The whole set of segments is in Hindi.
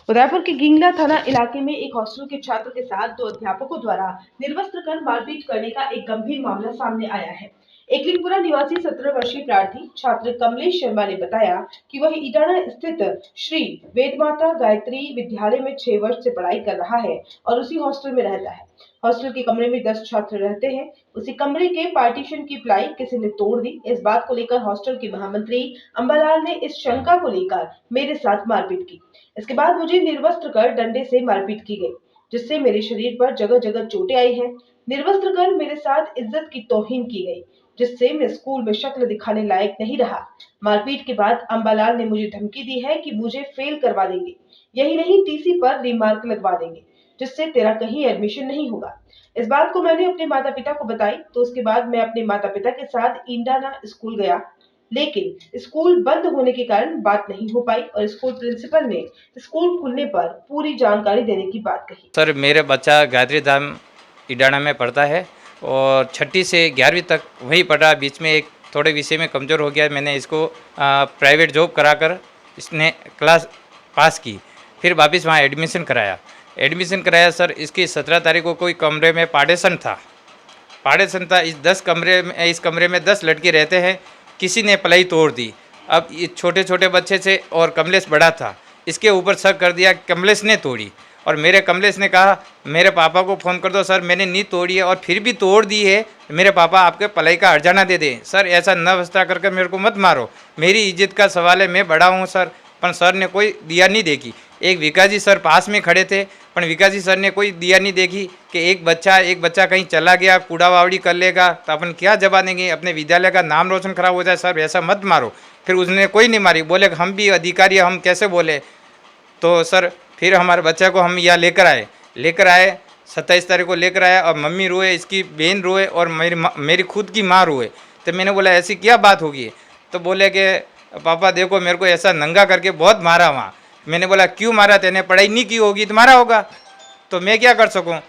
उदयपुर के गिंगला थाना इलाके में एक हॉस्टल के छात्र के साथ दो अध्यापकों द्वारा निर्वस्त्र कर मारपीट करने का एक गंभीर मामला सामने आया है। एकलिंगपुरा निवासी 17 वर्षीय प्रार्थी छात्र कमलेश शर्मा ने बताया कि वह इटाना स्थित श्री वेदमाता गायत्री विद्यालय में 6 वर्ष से पढ़ाई कर रहा है और उसी हॉस्टल में रहता है। हॉस्टल के कमरे में 10 छात्र रहते हैं। उसी कमरे के पार्टीशन की प्लाई किसी ने तोड़ दी। इस बात को लेकर हॉस्टल के महामंत्री अंबालाल ने इस शंका को लेकर मेरे साथ मारपीट की। इसके बाद मुझे निर्वस्त्र कर डंडे से मारपीट की गई, जिससे मेरे शरीर पर जगह जगह चोटें आई हैं। निर्वस्त्र कर मेरे साथ इज्जत की तौहीन की गई, जिससे मैं स्कूल में शक्ल दिखाने लायक नहीं रहा। मारपीट के बाद अंबालाल ने मुझे धमकी दी है कि मुझे फेल करवा देंगे, यही नहीं टीसी पर रिमार्क लगवा देंगे, जिससे तेरा कहीं एडमिशन नहीं होगा। इस बात को मैंने अपने माता पिता को बताई, तो उसके बाद मैं अपने माता पिता के साथ इंडाना स्कूल गया, लेकिन स्कूल बंद होने के कारण बात नहीं हो पाई और स्कूल प्रिंसिपल ने स्कूल खुलने पर पूरी जानकारी देने की बात कही। सर, मेरे बच्चा गायत्री धाम इडाना में पढ़ता है और 6ठी से 11वीं तक वहीं पढ़ा। बीच में एक थोड़े विषय में कमज़ोर हो गया। मैंने इसको प्राइवेट जॉब कराकर इसने क्लास पास की, फिर वापस वहाँ एडमिशन कराया सर। इसकी 17 तारीख को कोई कमरे में पार्टीशन था। इस कमरे में 10 लड़के रहते हैं। किसी ने प्लाई तोड़ दी। अब ये छोटे छोटे बच्चे थे और कमलेश बड़ा था, इसके ऊपर शक कर दिया कमलेश ने तोड़ी। और मेरे कमलेश ने कहा मेरे पापा को फ़ोन कर दो सर, मैंने नहीं तोड़ी है और फिर भी तोड़ दी है, मेरे पापा आपके पलाई का हर्जाना दे दें। सर ऐसा न व्यवस्था करके मेरे को मत मारो, मेरी इज्जत का सवाल है, मैं बड़ा हूँ सर। पर सर ने कोई दिया नहीं देखी। एक विकाजी सर पास में खड़े थे, पर विकाजी सर ने कोई दिया नहीं देखी कि एक बच्चा कहीं चला गया, कूड़ा वावड़ी कर लेगा तो अपन क्या जवाब देंगे, अपने विद्यालय का नाम रोशन खराब हो जाए। सर ऐसा मत मारो। फिर उसने कोई नहीं मारी, बोले हम भी अधिकारी, हम कैसे बोले। तो सर फिर हमारे बच्चे को हम यहाँ लेकर आए 27 तारीख को लेकर आया। और मम्मी रोए, इसकी बहन रोए और मेरी खुद की माँ रोए। तो मैंने बोला ऐसी क्या बात होगी। तो बोले कि पापा देखो मेरे को ऐसा नंगा करके बहुत मारा वहाँ। मैंने बोला क्यों मारा, तेने पढ़ाई नहीं की होगी तो मारा होगा, तो मैं क्या कर सकूँ।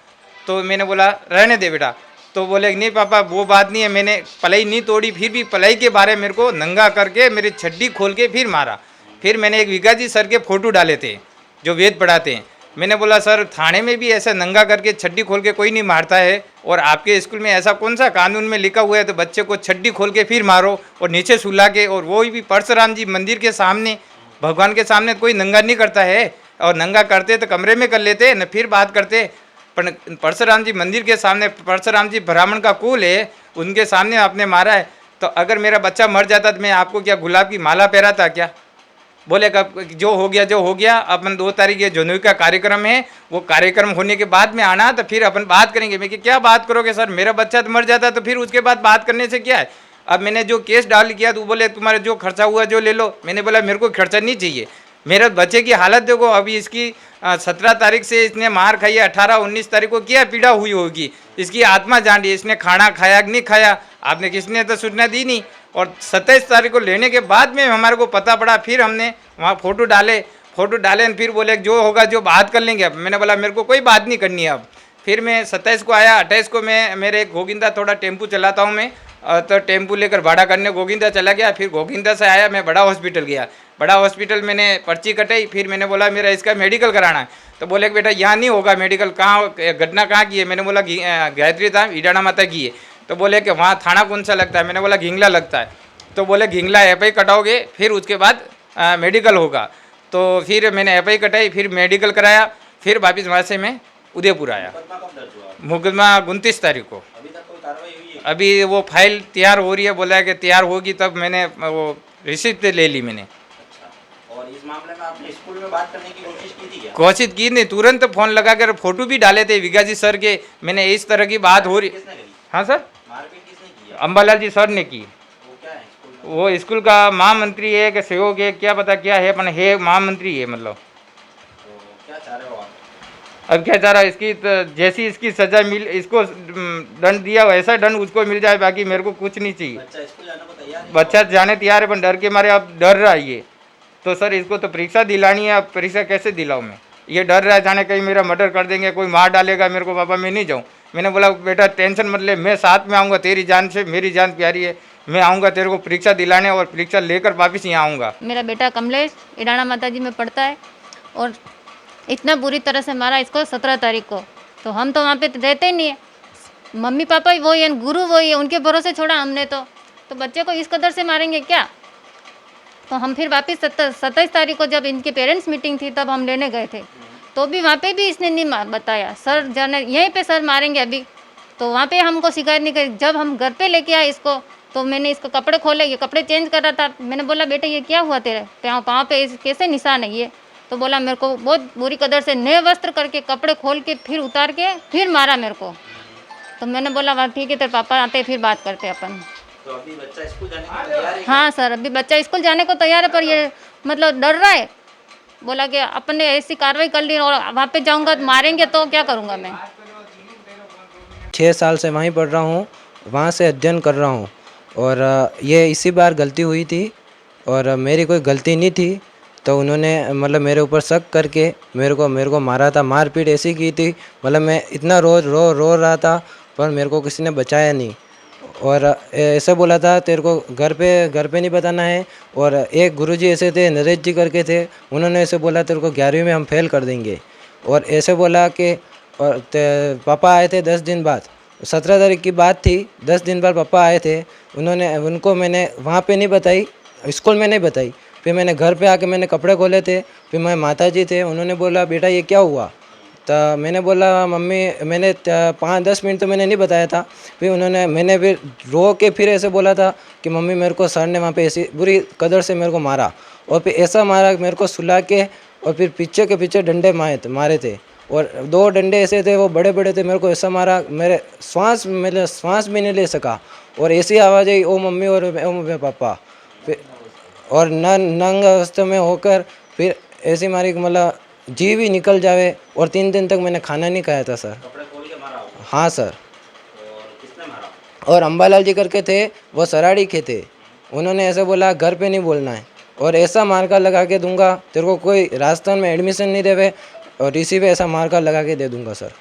तो मैंने बोला रहने दे बेटा। तो बोले नहीं पापा वो बात नहीं है, मैंने पलाई नहीं तोड़ी, फिर भी पलाई के बारे मेरे को नंगा करके मेरी छड्डी खोल के फिर मारा। फिर मैंने एक विकाजी सर के फ़ोटो डाले थे जो वेद पढ़ाते हैं। मैंने बोला सर थाने में भी ऐसा नंगा करके छड्डी खोल के कोई नहीं मारता है, और आपके स्कूल में ऐसा कौन सा कानून में लिखा हुआ है तो बच्चे को छड्डी खोल के फिर मारो और नीचे सुला के, और वो भी परशुराम जी मंदिर के सामने, भगवान के सामने कोई नंगा नहीं करता है। और नंगा करते तो कमरे में कर लेते न, फिर बात करते। पर परशुराम जी मंदिर के सामने, परशुराम जी ब्राह्मण का कुल है, उनके सामने आपने मारा है। तो अगर मेरा बच्चा मर जाता तो मैं आपको क्या गुलाब की माला पहराता क्या। बोले कब जो हो गया, अपन 2 तारीख ये जनवरी का कार्यक्रम है, वो कार्यक्रम होने के बाद में आना तो फिर अपन बात करेंगे। मैं कि क्या बात करोगे सर, मेरा बच्चा तो मर जाता तो फिर उसके बाद बात करने से क्या है। अब मैंने जो केस डाल किया तो बोले तुम्हारे जो खर्चा हुआ जो ले लो। मैंने बोला मेरे को खर्चा नहीं चाहिए, मेरे बच्चे की हालत देखो। अभी इसकी 17 तारीख से इसने मार खाई है, 18-19 तारीख को क्या पीड़ा हुई होगी, इसकी आत्मा जान रही है। इसने खाना खाया कि नहीं खाया, आपने किसने तो सूचना दी नहीं। और 27 तारीख को लेने के बाद में हमारे को पता पड़ा, फिर हमने वहाँ फ़ोटो डाले फिर बोले जो होगा जो बात कर लेंगे। अब मैंने बोला मेरे को कोई बात नहीं करनी है अब। फिर मैं 27 को आया, 28 को मैं मेरे गोविंदा थोड़ा टेम्पू चलाता हूँ मैं, तो टेम्पू लेकर भाड़ा करने गोविंदा चला गया। फिर गोविंदा से आया मैं बड़ा हॉस्पिटल गया, बड़ा हॉस्पिटल मैंने पर्ची कटाई। फिर मैंने बोला मेरा इसका मेडिकल कराना है। तो बोले कि बेटा यहाँ नहीं होगा मेडिकल, कहाँ घटना कहाँ की है। मैंने बोला गायत्री धाम इडाना माता की है। तो बोले कि वहाँ थाना कौन सा लगता है। मैंने बोला घिंगला लगता है। तो बोले घिंगला एफआई कटाओगे फिर उसके बाद मेडिकल होगा। तो फिर मैंने एफआई कटाई, फिर मेडिकल कराया, फिर वापस वहाँ से मैं उदयपुर आया। मुकदमा 29 तारीख को। अभी वो फाइल तैयार हो रही है, बोला है कि तैयार होगी तब मैंने वो रिसिप्ट ले ली मैंने। और इस मामले में आपने स्कूल में बात करने की कोशिश की थी क्या? कोशिश की नहीं, तुरंत फ़ोन लगा कर फ़ोटो भी डाले थे विकाजी सर के। मैंने इस तरह की बात हो रही। हाँ सर, मारपीट किसने की? अंबालाल जी सर ने की। वो क्या है स्कूल? वो स्कूल का महामंत्री है कि सहयोग है क्या पता क्या है, पर है महामंत्री है मतलब। तो क्या चाह रहे हो आप? अब क्या चाह रहा है, इसकी जैसी इसकी सजा मिल, इसको दंड दिया वैसा दंड उसको मिल जाए, बाकी मेरे को कुछ नहीं चाहिए। बच्चा स्कूल जाने को तैयार है? बच्चा जाने तैयार है, पर डर के मारे अब डर रहा है ये। तो सर इसको तो परीक्षा दिलानी है, अब परीक्षा कैसे दिलाऊँ मैं, ये डर रहा है जाने कहीं मेरा मर्डर कर देंगे, कोई मार डालेगा मेरे को, पापा मैं नहीं जाऊँ। मैंने बोला बेटा टेंशन मत ले, मैं साथ में आऊँगा, तेरी जान से मेरी जान प्यारी है, मैं आऊँगा तेरे को परीक्षा दिलाने और परीक्षा लेकर वापस यहाँ आऊँगा। मेरा बेटा कमलेश इडाना माता जी में पढ़ता है और इतना बुरी तरह से मारा इसको 17 तारीख को। तो हम तो वहाँ पे रहते ही नहीं है, मम्मी पापा ही वही है, गुरु वही है, उनके भरोसे छोड़ा हमने तो बच्चे को इस कदर से मारेंगे क्या। तो हम फिर वापस 27 तारीख को जब इनके पेरेंट्स मीटिंग थी तब हम लेने गए थे, तो भी वहाँ पे भी इसने नहीं बताया, सर जाने यहीं पे सर मारेंगे अभी। तो वहाँ पे हमको शिकायत नहीं करी। जब हम घर पे लेके आए इसको तो मैंने इसको कपड़े खोले, ये कपड़े चेंज कर रहा था। मैंने बोला बेटे ये क्या हुआ तेरे पाँव पे कैसे निशान है ये। तो बोला मेरे को बहुत बुरी कदर से नए वस्त्र करके कपड़े खोल के फिर उतार के फिर मारा मेरे को। तो मैंने बोला वाह ठीक है तेरे पापा आते फिर बात करते अपन। तो अभी बच्चा स्कूल जाने को तैयार है? हाँ सर, अभी बच्चा स्कूल जाने को तैयार है, पर ये मतलब डर रहा है। बोला कि अपन ने ऐसी कार्रवाई कर ली और वहाँ पे जाऊँगा तो मारेंगे तो क्या करूँगा मैं। 6 साल से वहीं पढ़ रहा हूँ, वहाँ से अध्ययन कर रहा हूँ और ये इसी बार गलती हुई थी और मेरी कोई गलती नहीं थी। तो उन्होंने मतलब मेरे ऊपर शक करके मेरे को मारा था, मारपीट ऐसी की थी। मतलब मैं इतना रो रहा था पर मेरे को किसी ने बचाया नहीं और ऐसे बोला था तेरे को घर पे नहीं बताना है। और एक गुरुजी ऐसे थे, नरेश जी करके थे, उन्होंने ऐसे बोला तेरे को 11वीं में हम फेल कर देंगे। और ऐसे बोला कि और पापा आए थे 10 दिन बाद, 17 तारीख की बात थी, 10 दिन बाद पापा आए थे। उनको मैंने वहाँ पे नहीं बताई, स्कूल में नहीं बताई। फिर मैंने घर पे आके मैंने कपड़े खोले थे, फिर मैं माताजी थे, उन्होंने बोला बेटा ये क्या हुआ। तो मैंने बोला मम्मी मैंने 5-10 मिनट तो मैंने नहीं बताया था। फिर मैंने फिर रो के फिर ऐसे बोला था कि मम्मी मेरे को सर ने वहाँ पे ऐसी बुरी कदर से मेरे को मारा और फिर ऐसा मारा मेरे को सुला के और फिर पीछे के पीछे डंडे मारे थे और 2 डंडे ऐसे थे वो बड़े बड़े थे। मेरे को ऐसा मारा मेरे श्वास भी नहीं ले सका और ऐसी आवाज़ आई ओ मम्मी और ओ मम्मी पापा। फिर और नंग अवस्था में होकर फिर ऐसी मारी मतलब जी भी निकल जावे। और 3 दिन तक मैंने खाना नहीं खाया था सर। कपड़े खोल के मारा होगा? हाँ सर। और किसने मारा? और अम्बालाल जी करके थे, वो सराड़ी के थे। उन्होंने ऐसे बोला घर पे नहीं बोलना है और ऐसा मार्का लगा के दूंगा तेरे को कोई राजस्थान में एडमिशन नहीं देवे और इसी पे ऐसा मार्का लगा के दे दूंगा सर।